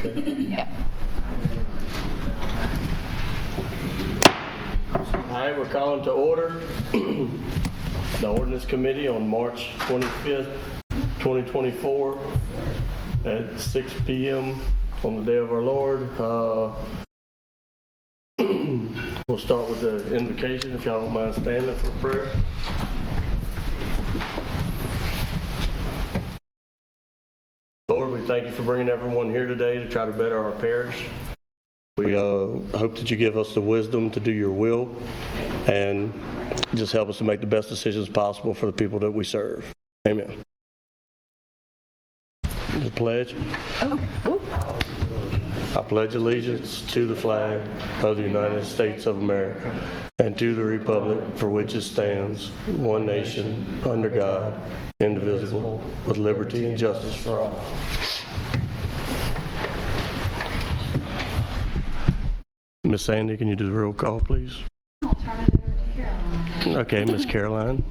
Okay. Yeah. All right, we're calling to order the Ordinance Committee on March 25th, 2024 at 6 p.m. on the day of our Lord. We'll start with the invocation, if y'all don't mind standing for prayer. Lord, we thank you for bringing everyone here today to try to better our parish. We hope that you give us the wisdom to do your will and just help us to make the best decisions possible for the people that we serve. Amen. The pledge. I pledge allegiance to the flag of the United States of America and to the republic for which it stands, one nation, under God, indivisible, with liberty and justice for all. Miss Sandy, can you do the roll call, please? I'll turn it over to Caroline. Okay, Miss Caroline.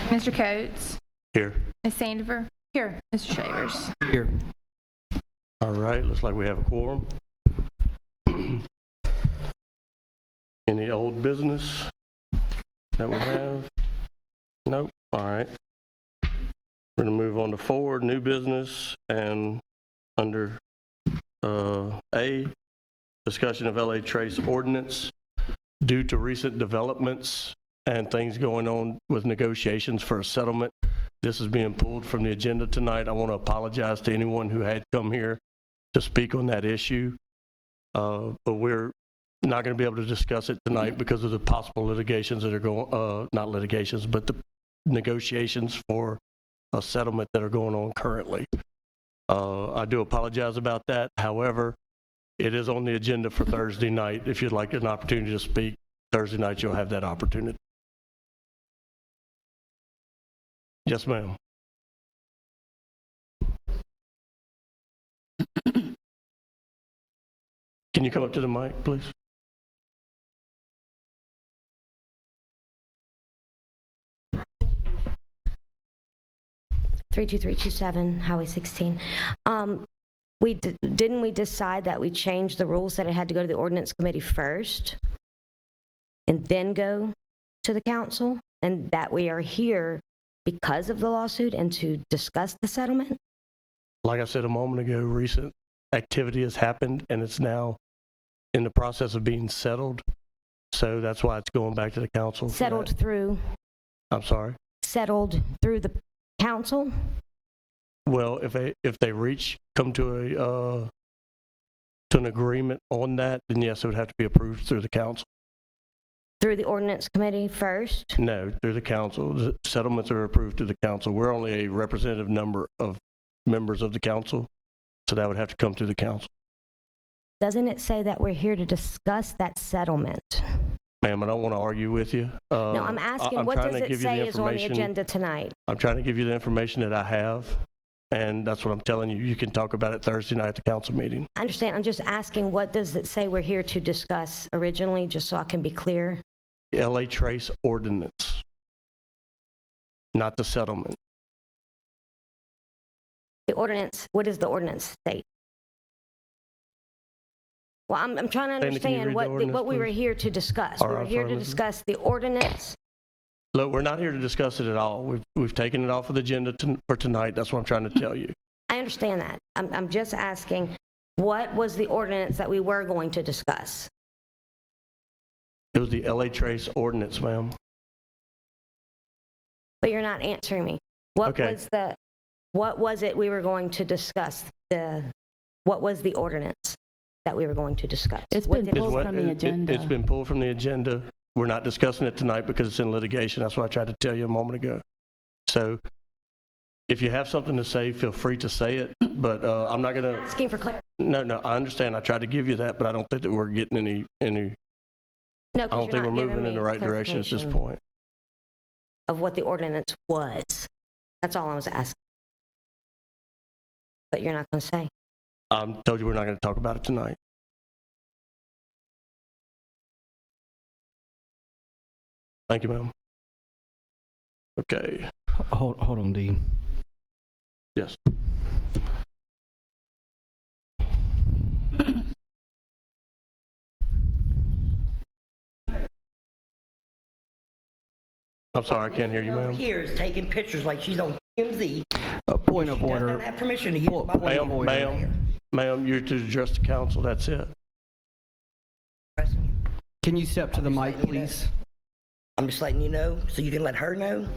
Mr. Coates. Here. Ms. Sandifer. Here. Mr. Shavers. Here. All right, looks like we have a quorum. Any old business that we have? Nope. All right. We're going to move on to forward, new business, and under A, discussion of LA Trace Ordinance. Due to recent developments and things going on with negotiations for a settlement, this is being pulled from the agenda tonight. I want to apologize to anyone who had come here to speak on that issue, but we're not going to be able to discuss it tonight because of the possible litigations that are going, not litigations, but the negotiations for a settlement that are going on currently. I do apologize about that. However, it is on the agenda for Thursday night. If you'd like an opportunity to speak Thursday night, you'll have that opportunity. Yes, ma'am. Can you come up to the mic, please? (32327) Highway 16. Didn't we decide that we changed the rules that it had to go to the ordinance committee first and then go to the council, and that we are here because of the lawsuit and to discuss the settlement? Like I said a moment ago, recent activity has happened and it's now in the process of being settled. So that's why it's going back to the council. Settled through? I'm sorry? Settled through the council? Well, if they come to an agreement on that, then yes, it would have to be approved through the council. Through the ordinance committee first? No, through the council. The settlements are approved through the council. We're only a representative number of members of the council, so that would have to come through the council. Doesn't it say that we're here to discuss that settlement? Ma'am, I don't want to argue with you. No, I'm asking, what does it say is on the agenda tonight? I'm trying to give you the information that I have, and that's what I'm telling you. You can talk about it Thursday night at the council meeting. I understand. I'm just asking, what does it say we're here to discuss originally, just so I can be clear? LA Trace Ordinance, not the settlement. The ordinance, what does the ordinance state? Well, I'm trying to Sandy, can you understand read the ordinance, what we were please? here to discuss. We were here to discuss the ordinance. Look, we're not here to discuss it at all. We've taken it off of the agenda for tonight. That's what I'm trying to tell you. I understand that. I'm just asking, what was the ordinance that we were going to discuss? It was the LA Trace Ordinance, ma'am. But you're not answering me. What was it we were going to discuss? What was the ordinance that we were going to discuss? It's been pulled from the agenda. It's been pulled from the agenda. We're not discussing it tonight because it's in litigation. That's what I tried to tell you a moment ago. So if you have something to say, feel free to say it, but I'm not going to... Asking for clarity. No, I understand. I tried to give you that, but I don't think that we're getting any No, I don't think we're moving in the right direction at this point. Of what the ordinance was. That's all I was asking. But you're not going to say. I told you we're not going to talk about it tonight. Thank you, ma'am. Okay. Hold on, Dean. Yes. I'm sorry, I can't hear you, Over ma'am. here is taking pictures like she's on TMZ. Point of She doesn't order. have permission to use my Point of order. Ma'am, you're to address the council, that's it. Can you step to the mic, please? I'm just letting you know so you can let her know.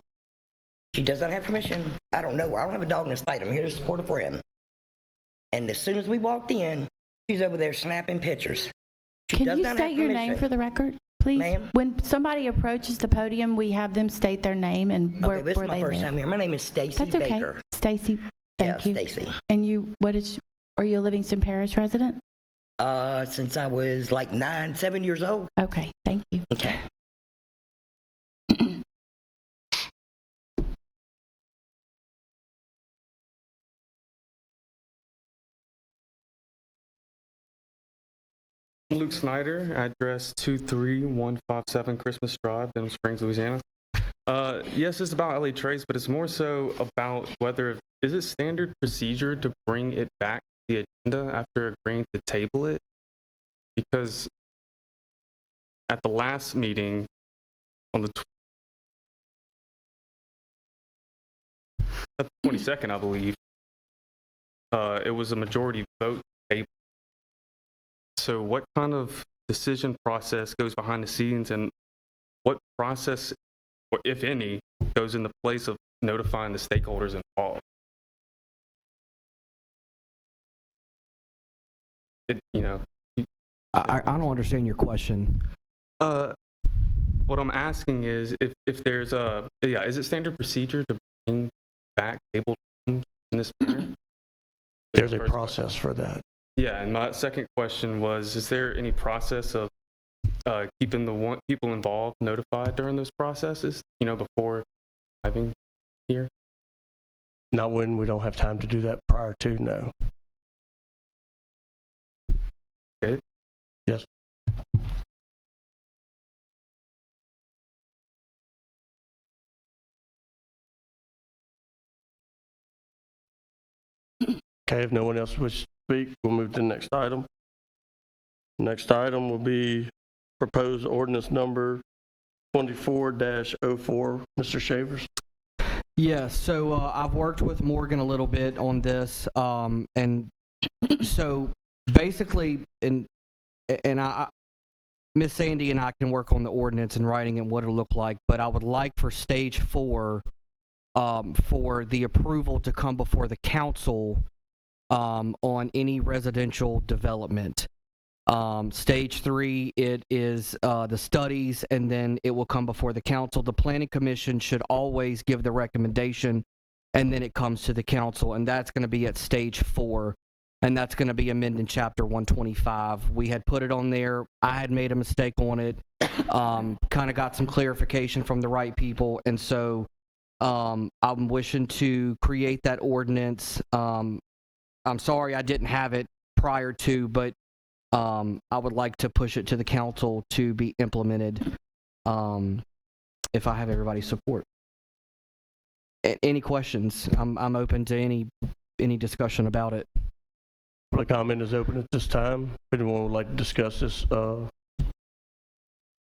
She does not have permission. I don't know. I don't have a dog in this fight. I'm here to support a friend. And as soon as we walked in, she's over there snapping pictures. She Can does you not state have your permission. name for the record, please? Ma'am? When somebody approaches the podium, we have them state their name and Okay, this is where my they first live. time here. My name is Stacy That's okay. Baker. Stacy, Yeah, thank you. Stacy. And you, are you a Livingston Parish resident? Since I was like 7 years old. Okay, thank you. Okay. Luke Snyder, address 23157 Christmas Drive, Denham Springs, Louisiana. Yes, it's about LA Trace, but it's more so about whether, is it standard procedure to bring it back to the agenda after agreeing to table it? Because at the last meeting, on the 22nd, I believe, it was a majority vote table. So what kind of decision process goes behind the scenes, and what process, or if any, goes into place of notifying the stakeholders involved? I don't understand your question. What I'm asking is if there's is it standard procedure to bring back table items in this manner? There's a process for that. Yeah, and my second question was, is there any process of keeping the people involved notified during those processes, before having here? Not when we don't have time to do that prior to, no. Good. Yes. Okay, if no one else wishes to speak, we'll move to the next item. Next item will be proposed ordinance number 24-04. Mr. Shavers. Yeah, so I've worked with Morgan a little bit on this, and so basically, and Miss Sandy and I can work on the ordinance and writing and what it'll look like, but I would like for stage 4 for the approval to come before the council on any residential development. Stage 3, it is the studies, and then it will come before the council. The planning commission should always give the recommendation, and then it comes to the council, and that's going to be at stage 4, and that's going to be amending chapter 125. We had put it on there. I had made a mistake on it, kind of got some clarification from the right people, and so I'm wishing to create that ordinance. I'm sorry I didn't have it prior to, but I would like to push it to the council to be implemented if I have everybody's support. Any questions? I'm open to any discussion about it. Public comment is open at this time. If anyone would like to discuss this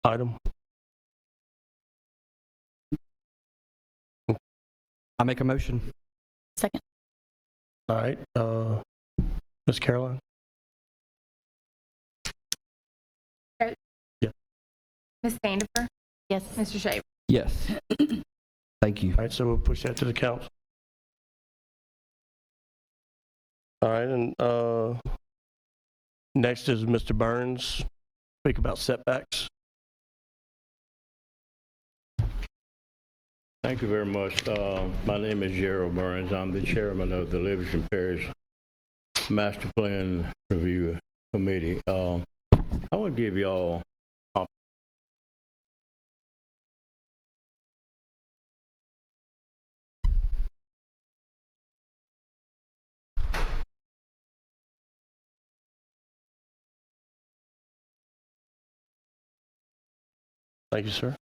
item. I make a motion. Second. All right, Ms. Caroline? Yeah. Ms. Vandiver? Yes. Mr. Shaver? Yes. Thank you. All right, so we'll push that to the council. All right, and next is Mr. Burns. Speak about setbacks. Thank you very much. My name is Gerald Burns. I'm the chairman of the Livingston Parish Master Plan Review Committee. I want to give y'all Thank you, sir.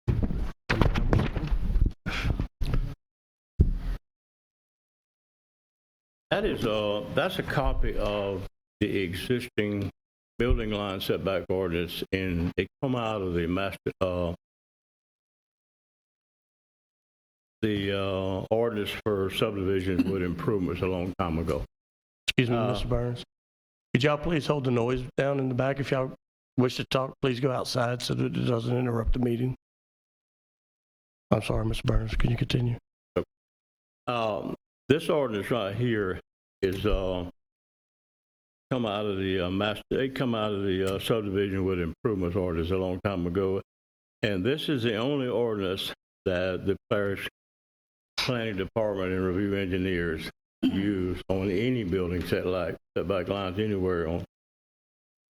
that's a copy of the existing building line setback ordinance, and it come out of the the ordinance for subdivisions with improvements a long time ago. Excuse me, Mr. Burns. Could y'all please hold the noise down in the back? If y'all wish to talk, please go outside so that it doesn't interrupt the meeting. I'm sorry, Mr. Burns. Can you continue? This ordinance right here is come out of the subdivision with improvements ordinance a long time ago, and this is the only ordinance that the parish planning department and review engineers use on any building setback lines anywhere on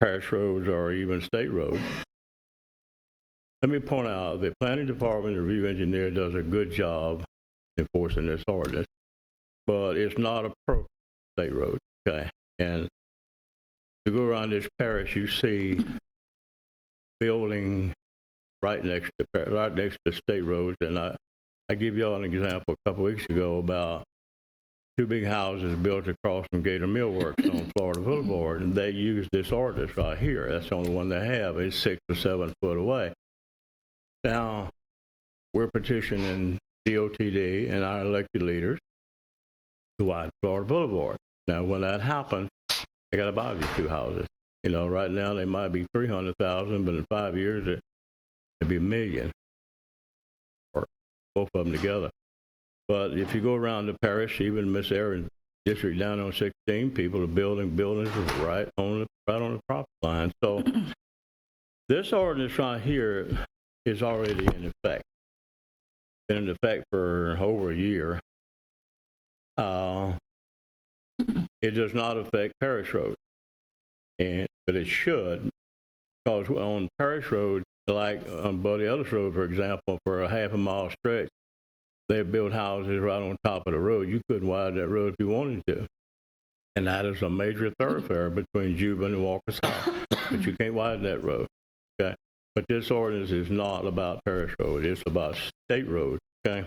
parish roads or even state roads. Let me point out the planning department and review engineer does a good job enforcing this ordinance, but it's not a state road, okay? And to go around this parish, you see building right next to state roads, and I give y'all an example a couple weeks ago about two big houses built across from Gator Millworks on Florida Boulevard, and they use this ordinance right here. That's the only one they have. It's 6 or 7 foot away. Now, we're petitioning DOTD and our elected leaders to widen Florida Boulevard. Now, when that happens, I got to buy these two houses. You know, right now they might be $300,000, but in 5 years it'd be $1 million, or both of them together. But if you go around the parish, even Miss Aaron's district down on 16, people are building buildings right on the property line. So this ordinance right here is already in effect. Been in effect for over a year. It does not affect parish roads, but it should, because on parish roads, like on Buddy Ellis Road, for example, for a half a mile stretch, they built houses right on top of the road. You couldn't widen that road if you wanted to. And that is a major thoroughfare between Juba and Walker South. But you can't widen that road. Okay? But this ordinance is not about parish road. It's about state road. Okay?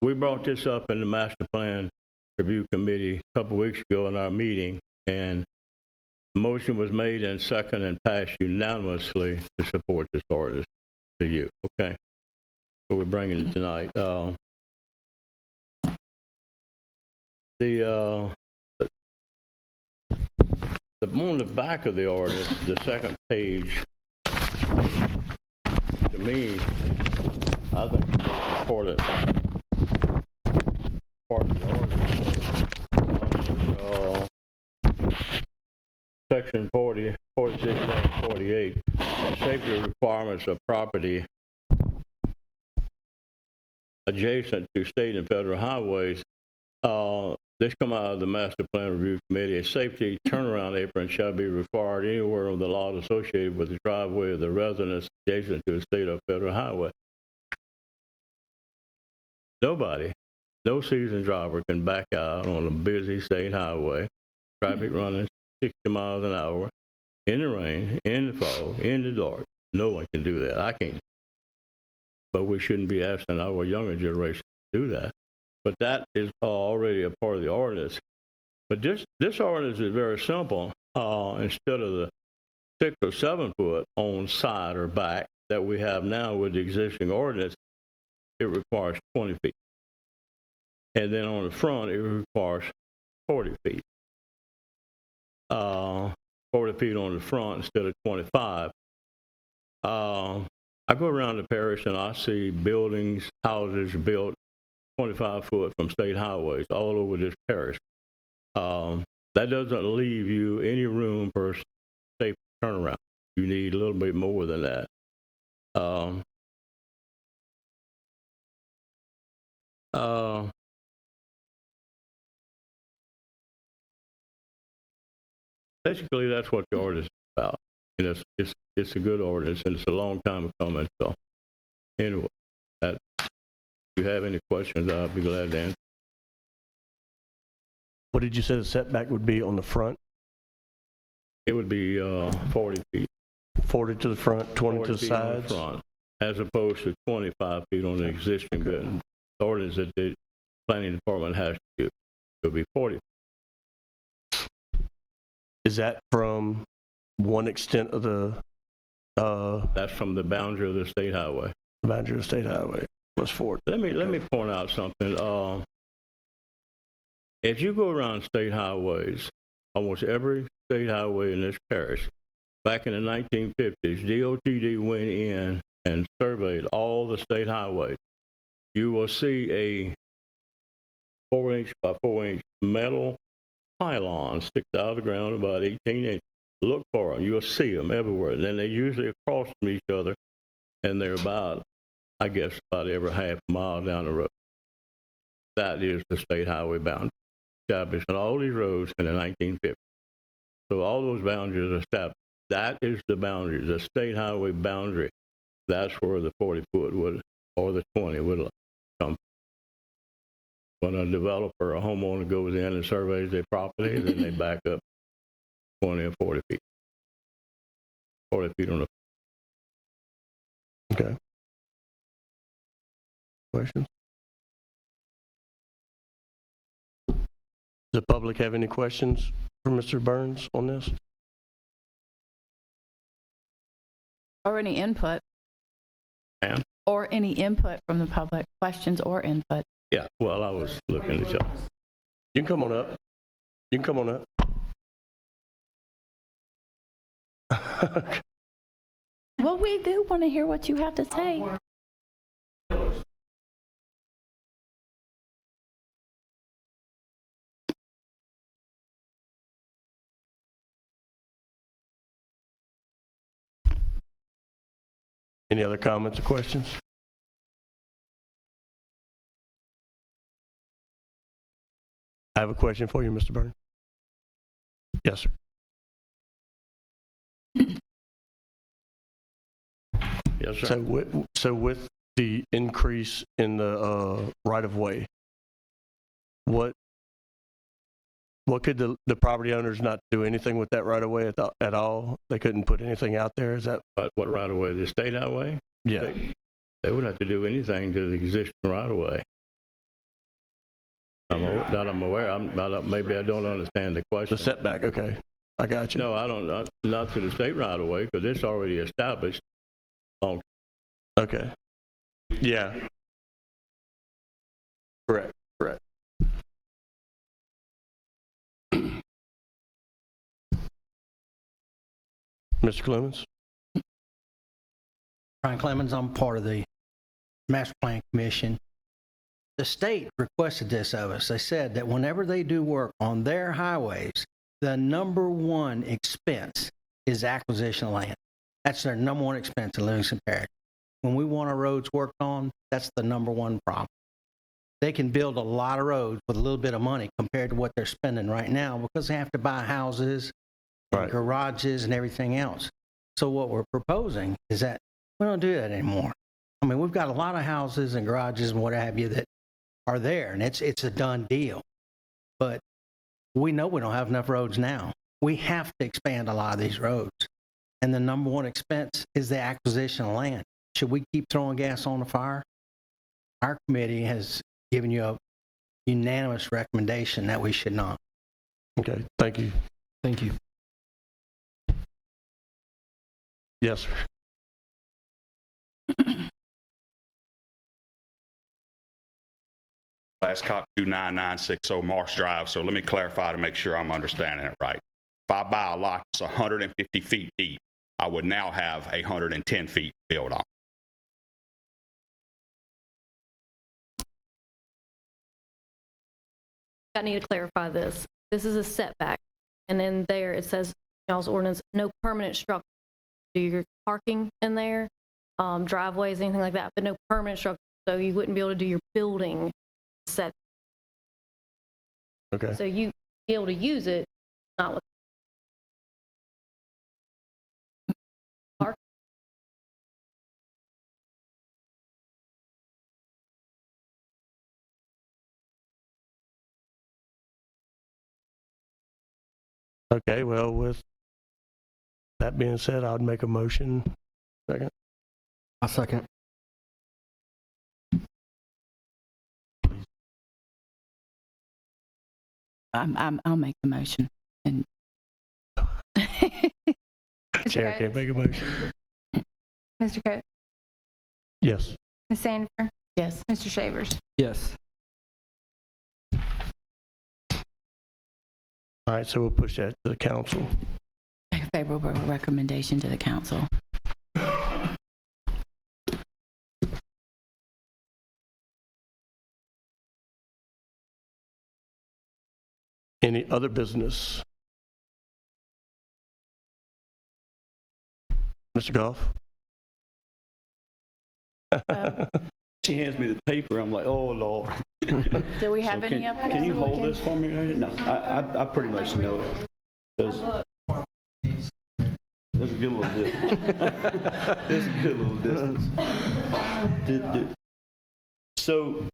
We brought this up in the Master Plan Review Committee a couple weeks ago in our meeting, and the motion was made and seconded and passed unanimously to support this ordinance to you. Okay? So we're bringing it tonight. On the back of the ordinance, the second page, to me, I think it's important part of the ordinance. Section 40, 46, and 48, safety requirements of property adjacent to state and federal highways. This come out of the Master Plan Review Committee. A safety turnaround apron shall be required anywhere on the lot associated with the driveway of the residence adjacent to a state or federal highway. Nobody, no seasoned driver can back out on a busy state highway, traffic running 60 miles an hour, in the rain, in the fog, in the dark. No one can do that. I can't. But we shouldn't be asking our younger generation to do that. But that is already a part of the ordinance. But this ordinance is very simple. Instead of the 6 or 7 foot on side or back that we have now with the existing ordinance, it requires 20 feet. And then on the front, it requires 40 feet. 40 feet on the front instead of 25. I go around the parish and I see buildings, houses built 25 foot from state highways all over this parish. That doesn't leave you any room for a safe turnaround. You need a little bit more than that. Basically, that's what the ordinance is about. And it's a good ordinance, and it's a long time coming. So, anyway, if you have any questions, I'll be glad to answer. What did you say the setback would be on the front? It would be 40 feet. 40 to the front, 20 to the feet on sides? the front, as opposed to 25 feet on the existing building. The ordinance that the planning department has to do. It'll be 40. Is that from one extent of the That's from the boundary of the state highway. boundary of the state highway? Let's forward. Let me point out something. If you go around state highways, almost every state highway in this parish, back in the 1950s, DOTD went in and surveyed all the state highways. You will see a 4-inch by 4-inch metal pylon sticks out of the ground about 18 inches. Look for them. You'll see them everywhere. Then they usually across from each other, and they're about, I guess, about every half mile down the road. That is the state highway boundary, established on all these roads in the 1950s. So all those boundaries are established. That is the boundary, the state highway boundary. That's where the 40-foot would, or the 20 would come. When a developer or a homeowner goes in and surveys their property, then they back up 20 or 40 feet. 40 feet on the. Okay. Questions? Does the public have any questions for Mr. Burns on this? Or any input? Ma'am? Or any input from the public, questions or input? Yeah, well, I was looking at y'all. You can come on up. You can come on up. Well, we do want to hear what you have to say. Any other comments or questions? I have a question for you, Mr. Burns. Yes, sir. Yes, sir. So with the increase in the right-of-way, what could the property owners not do anything with that right-of-way at all? They couldn't put anything out there? Is that? What right of way? The state highway? Yeah. They wouldn't have to do anything to the existing right of way. That I'm aware. Maybe I don't understand the question. The setback, okay. I got you. No, I don't. Not to the state right of way because it's already established. Okay. Yeah. Correct. Mr. Clemens? Brian Clemens, I'm part of the Master Plan Commission. The state requested this of us. They said that whenever they do work on their highways, the number one expense is acquisition of land. That's their number one expense in Livingston Parish. When we want our roads worked on, that's the number one problem. They can build a lot of roads with a little bit of money compared to what they're spending right now because they have to buy houses, Right. garages, and everything else. So what we're proposing is that we don't do that anymore. I mean, we've got a lot of houses and garages and what have you that are there, and it's a done deal. But we know we don't have enough roads now. We have to expand a lot of these roads. And the number one expense is the acquisition of land. Should we keep throwing gas on the fire? Our committee has given you a unanimous recommendation that we should not. Okay, thank you. Thank you. Yes, sir. Glasscock 29960 Marsh Drive. So let me clarify to make sure I'm understanding it right. If I buy a lot that's 150 feet deep, I would now have 110 feet built on. I need to clarify this. This is a setback. And then there it says, y'all's ordinance, no permanent structure. Do your parking in there, driveways, anything like that, but no permanent structure. So you wouldn't be able to do your building set. Okay. So you be able to use it, not with. Park. Okay, well, with that being said, I would make a motion. Second. I'll second. I'll make the motion. And Chair can't make a motion. Mr. Coates? Yes. Ms. Sandifer? Yes. Mr. Shavers? Yes. All right, so we'll push that to the council. Favorable recommendation to the council. Any other business? Mr. Goff? She hands me the paper. I'm like, oh, Lord. Do we have So any up there? Can you hold this for me? No, I pretty much know it. There's a good little distance. There's a good little distance. So,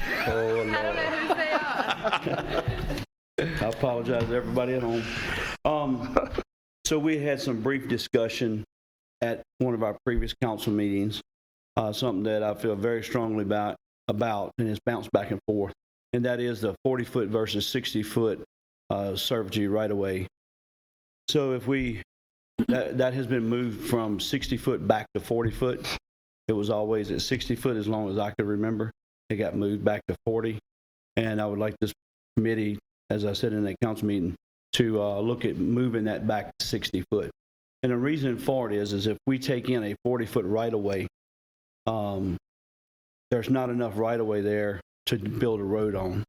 oh, Lord. I apologize to everybody at home. So we had some brief discussion at one of our previous council meetings, something that I feel very strongly about, and it's bounced back and forth, and that is the 40-foot versus 60-foot servitude right away. So if that has been moved from 60-foot back to 40-foot. It was always at 60-foot as long as I could remember. It got moved back to 40, and I would like this committee, as I said in that council meeting, to look at moving that back to 60-foot. And the reason for it is if we take in a 40-foot right-of-way, there's not enough right-of-way there to build a road on.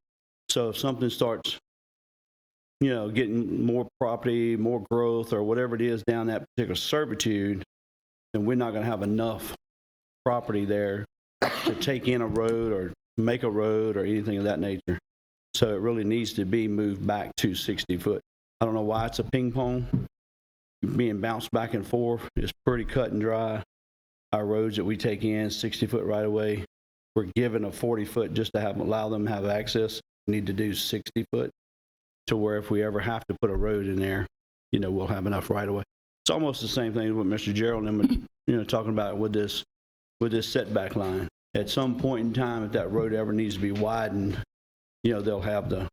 So if something starts, getting more property, more growth, or whatever it is down that particular servitude, then we're not going to have enough property there to take in a road or make a road or anything of that nature. So it really needs to be moved back to 60-foot. I don't know why it's a ping pong, being bounced back and forth. It's pretty cut and dry. Our roads that we take in, 60-foot right away, we're given a 40-foot just to allow them to have access. We need to do 60-foot to where if we ever have to put a road in there, we'll have enough right away. It's almost the same thing as what Mr. Gerald and them were, talking about with this setback line. At some point in time, if that road ever needs to be widened, they'll have the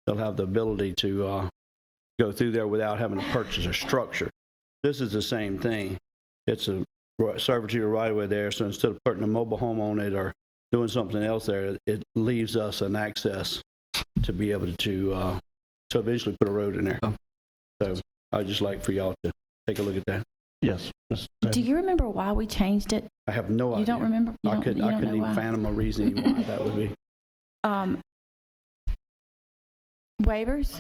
ability to go through there without having to purchase a structure. This is the same thing. It's a servitude right away there, so instead of putting a mobile home on it or doing something else there, it leaves us an access to be able to eventually put a road in there. So I'd just like for y'all to take a look at that. Yes. Do you remember why we changed it? I have no idea. You don't remember? I couldn't even fathom a reason why that would be. Waivers?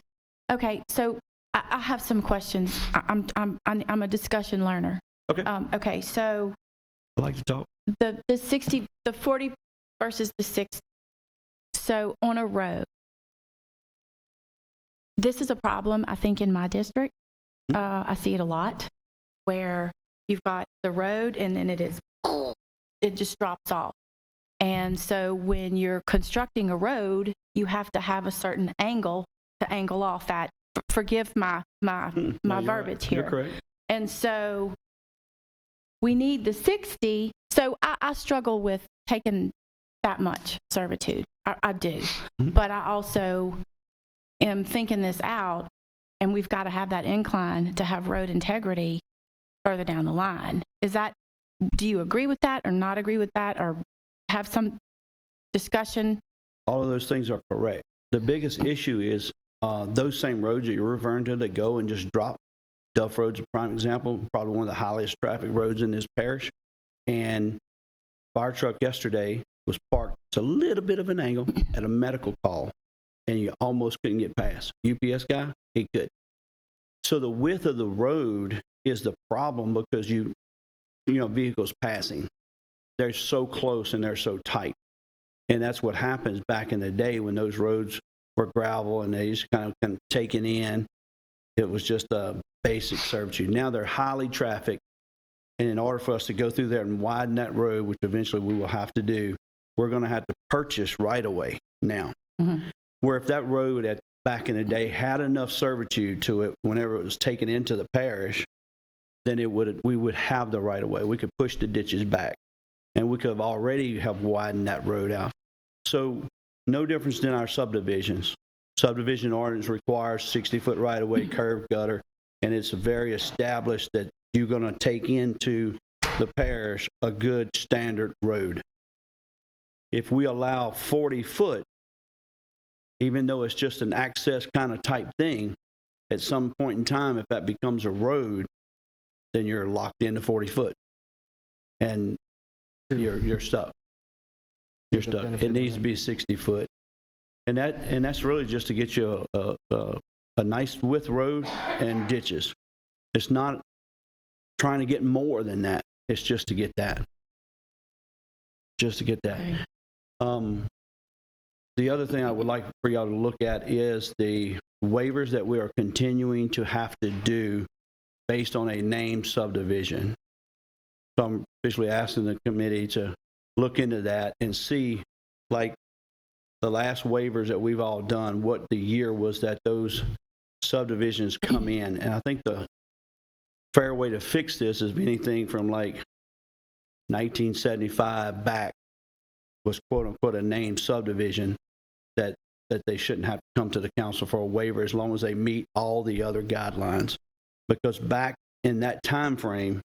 Okay, so I have some questions. I'm a discussion learner. Okay. Okay, so I like to talk. the 40 versus the 60. So on a road, this is a problem, I think, in my district. I see it a lot, where you've got the road and then it just drops off. And so when you're constructing a road, you have to have a certain angle to angle off that. Forgive my verbiage here. You're correct. And so we need the 60. So I struggle with taking that much servitude. I do. But I also am thinking this out, and we've got to have that incline to have road integrity further down the line. Do you agree with that or not agree with that, or have some discussion? All of those things are correct. The biggest issue is those same roads that you're referring to that go and just drop. Duff Road's a prime example, probably one of the highest traffic roads in this parish. And fire truck yesterday was parked. It's a little bit of an angle at a medical call, and you almost couldn't get past. UPS guy, he could. So the width of the road is the problem because vehicles passing. They're so close and they're so tight. And that's what happens back in the day when those roads were gravel and they just kind of taken in. It was just a basic servitude. Now they're highly trafficked. And in order for us to go through there and widen that road, which eventually we will have to do, we're going to have to purchase right away now. Mm-hmm. Where if that road back in the day had enough servitude to it whenever it was taken into the parish, then we would have the right of way. We could push the ditches back, and we could have already have widened that road out. So no difference than our subdivisions. Subdivision ordinance requires 60-foot right-of-way, curb, gutter, and it's very established that you're going to take into the parish a good standard road. If we allow 40 foot, even though it's just an access kind of type thing, at some point in time, if that becomes a road, then you're locked into 40 foot. And you're stuck. You're stuck. It needs to be 60 foot. And that's really just to get you a nice width road and ditches. It's not trying to get more than that. It's just to get that. Just to get that. Okay. The other thing I would like for y'all to look at is the waivers that we are continuing to have to do based on a named subdivision. So I'm officially asking the committee to look into that and see, like, the last waivers that we've all done, what the year was that those subdivisions come in. And I think the fair way to fix this is anything from like 1975 back was quote unquote a named subdivision that they shouldn't have to come to the council for a waiver as long as they meet all the other guidelines. Because back in that time frame,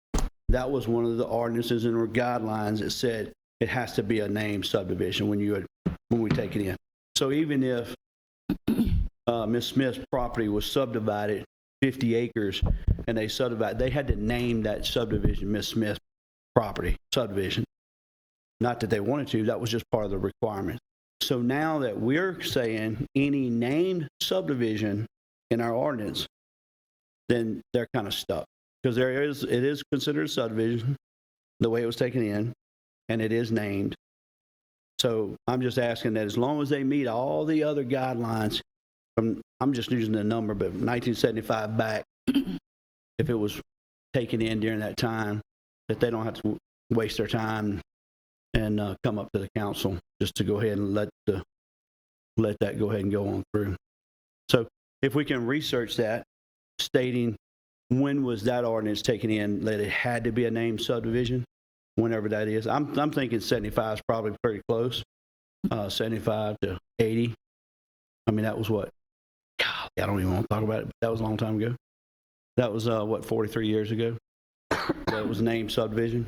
that was one of the ordinances and or guidelines that said it has to be a named subdivision when we take it in. So even if Ms. Smith's property was subdivided 50 acres and they subdivided, they had to name that subdivision Ms. Smith's property subdivision. Not that they wanted to, that was just part of the requirement. So now that we're saying any named subdivision in our ordinance, then they're kind of stuck. Because it is considered a subdivision, the way it was taken in, and it is named. So I'm just asking that as long as they meet all the other guidelines, I'm just using the number, but 1975 back, if it was taken in during that time, that they don't have to waste their time and come up to the council just to go ahead and let that go ahead and go on through. So if we can research that, stating when was that ordinance taken in, that it had to be a named subdivision, whenever that is. I'm thinking 75 is probably pretty close, 75 to 80. I mean, that was what? God, I don't even want to talk about it, but that was a long time ago. That was, 43 years ago? That was named subdivision.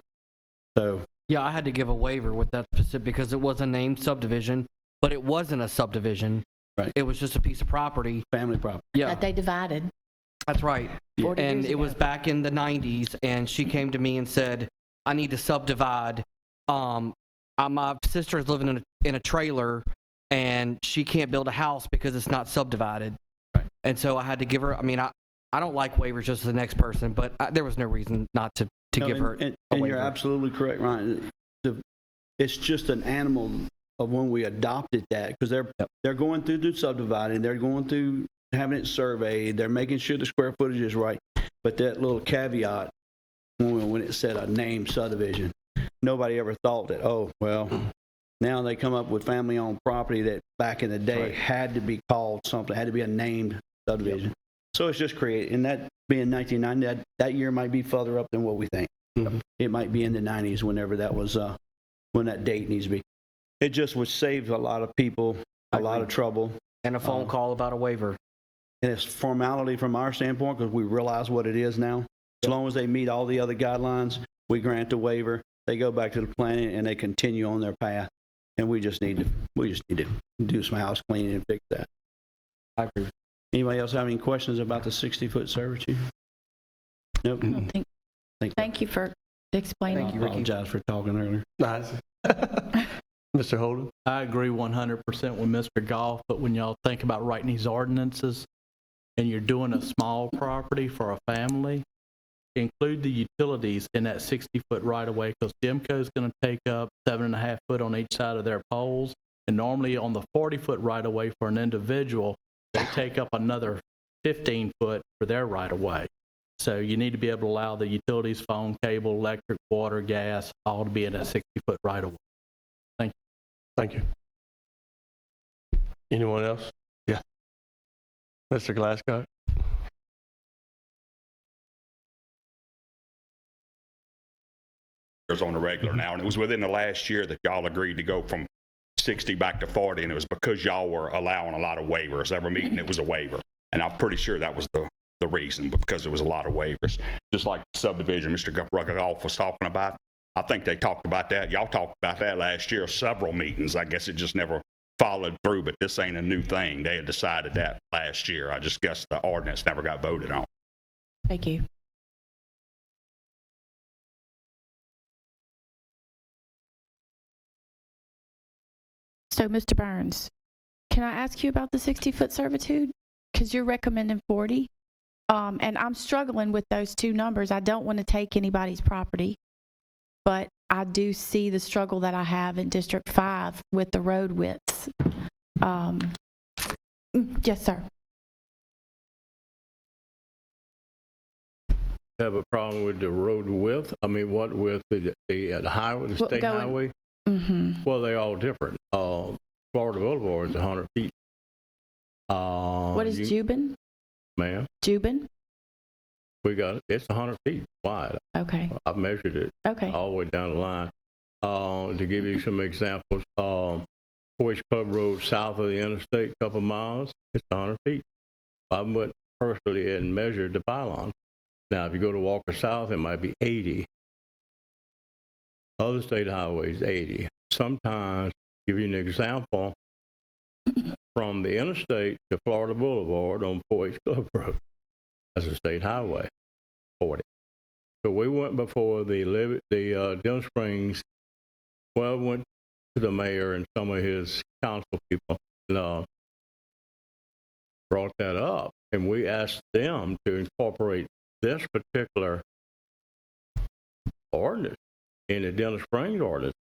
So Yeah, I had to give a waiver with that specific because it was a named subdivision, but it wasn't a subdivision. Right. It was just a piece of property. family property. Yeah, That they divided. that's right. 40 And years it was ago. back in the 90s, and she came to me and said, I need to subdivide. My sister's living in a trailer, and she can't build a house because it's not subdivided. Right. And so I had to give her, I mean, I don't like waivers just as the next person, but there was no reason not to No, give her and a you're waiver. absolutely correct, Ryan. It's just an animal of when we adopted that, because they're going through the subdividing, they're going through having it surveyed, they're making sure the square footage is right. But that little caveat, when it said a named subdivision, nobody ever thought that, oh, well, now they come up with family-owned property that back in the day had to be called something, had to be a named subdivision. So it's just created, and that being 1990, that year might be further up than what we think. It might be in the 90s whenever that was, when that date needs to be. It just would save a lot of people a lot of trouble. And a phone call about a waiver. And it's formality from our standpoint because we realize what it is now. As long as they meet all the other guidelines, we grant the waiver. They go back to the planning and they continue on their path. And we just need to do some house cleaning and fix that. I agree. Anybody else have any questions about the 60-foot servitude? Nope. I don't think. Thank you for explaining. Thank you, I Ricky. apologize for talking earlier. Nice. Mr. Holden? I agree 100% with Mr. Goff, but when y'all think about writing these ordinances and you're doing a small property for a family, include the utilities in that 60-foot right-of-way because Demco's going to take up 7.5 foot on each side of their poles. And normally on the 40-foot right-of-way for an individual, they take up another 15 foot for their right-of-way. So you need to be able to allow the utilities, phone, cable, electric, water, gas, all to be in that 60-foot right-of-way. Thank you. Anyone else? Yeah. Mr. Glasgow? On the regular now, and it was within the last year that y'all agreed to go from 60 back to 40, and it was because y'all were allowing a lot of waivers. Every meeting it was a waiver, and I'm pretty sure that was the the reason, because there was a lot of waivers. Just like the subdivision Mr. Golf was talking about. I think they talked about that. Y'all talked about that last year, several meetings. I guess it just never followed through, but this ain't a new thing. They had decided that last year. I just guess the ordinance never got voted on. Thank you. So, Mr. Burns, can I ask you about the 60-foot servitude? Because you're recommending 40. And I'm struggling with those two numbers. I don't want to take anybody's property, but I do see the struggle that I have in District 5 with the road widths. Yes, sir. Have a problem with the road width? I mean, what width? The highway, the state highway? Mm-hmm. Well, they're all different. Florida Boulevard is 100 feet. What is Jubin? Ma'am? Jubin? We got it. It's 100 feet wide. Okay. I've measured it Okay. all the way down the line. To give you some examples, Forest Club Road south of the interstate, a couple miles, it's 100 feet. I went personally and measured the pylon. Now, if you go to Walker South, it might be 80. Other state highways, 80. Sometimes, give you an example, from the interstate to Florida Boulevard on Forest Club Road, that's a state highway, 40. So we went before the Denham Springs, well, went to the mayor and some of his council people, and brought that up, and we asked them to incorporate this particular ordinance in the Denham Springs ordinance.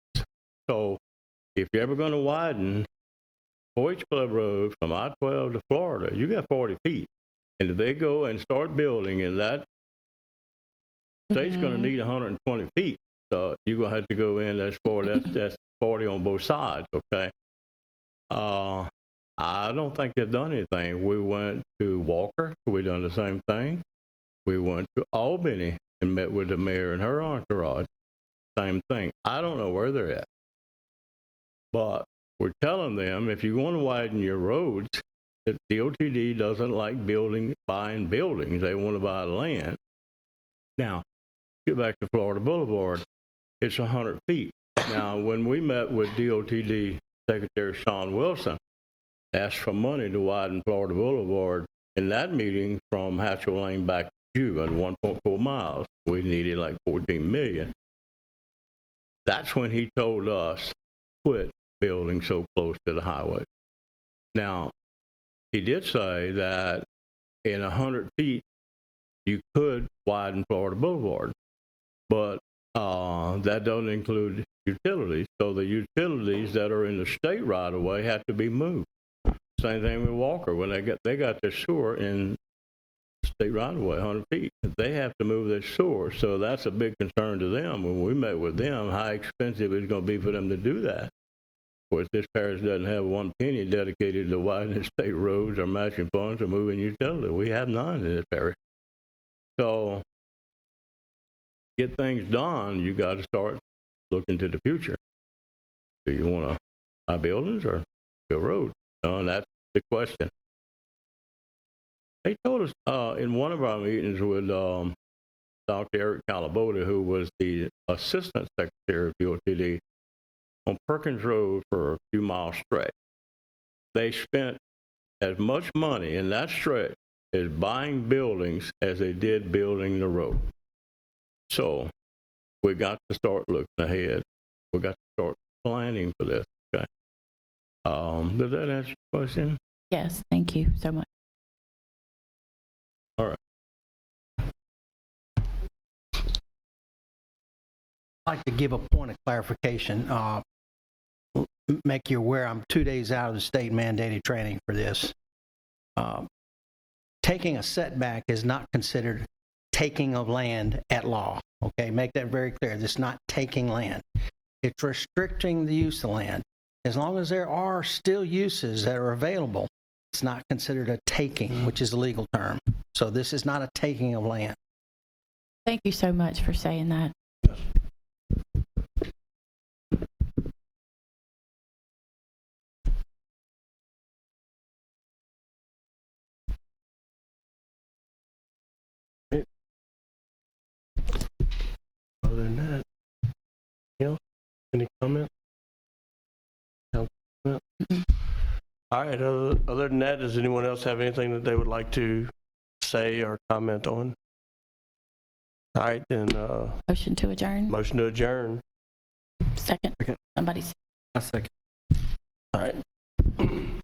So if you're ever going to widen Forest Club Road from I-12 to Florida, you got 40 feet. And if they go and start building, and that state's going to need 120 feet, so you're going to have to go in, that's 40 on both sides, okay? I don't think they've done anything. We went to Walker, we done the same thing. We went to Albany and met with the mayor and her entourage, same thing. I don't know where they're at. But we're telling them, if you want to widen your roads, that DOTD doesn't like buying buildings. They want to buy land. Now, get back to Florida Boulevard. It's 100 feet. Now, when we met with DOTD Secretary Sean Wilson, asked for money to widen Florida Boulevard, in that meeting from Hatchell Lane back to Cuban, 1.4 miles, we needed like 14 million. That's when he told us, quit building so close to the highway. Now, he did say that in 100 feet, you could widen Florida Boulevard, but that doesn't include utilities. So the utilities that are in the state right of way have to be moved. Same thing with Walker. When they got their sewer in state right of way, 100 feet, they have to move their sewer. So that's a big concern to them. When we met with them, how expensive it's going to be for them to do that. Of course, this parish doesn't have one penny dedicated to widening state roads or matching funds or moving utilities. We have none in this parish. So, get things done, you got to start looking to the future. Do you want to buy buildings or build roads? And that's the question. They told us in one of our meetings with Dr. Eric Calabota, who was the Assistant Secretary of DOTD, on Perkins Road for a few mile stretch. They spent as much money in that stretch as buying buildings as they did building the road. So we got to start looking ahead. We got to start planning for this. Okay. Does that answer your question? Yes, thank you so much. All right. I'd like to give a point of clarification. Make you aware I'm 2 days out of the state mandated training for this. Taking a setback is not considered taking of land at law. Okay, make that very clear. This is not taking land. It's restricting the use of land. As long as there are still uses that are available, it's not considered a taking, which is a legal term. So this is not a taking of land. Thank you so much for saying that. All right, other than that, does anyone else have anything that they would like to say or comment on? All right, then, Motion to adjourn. motion to adjourn. Second. Second. Somebody. A second. All right.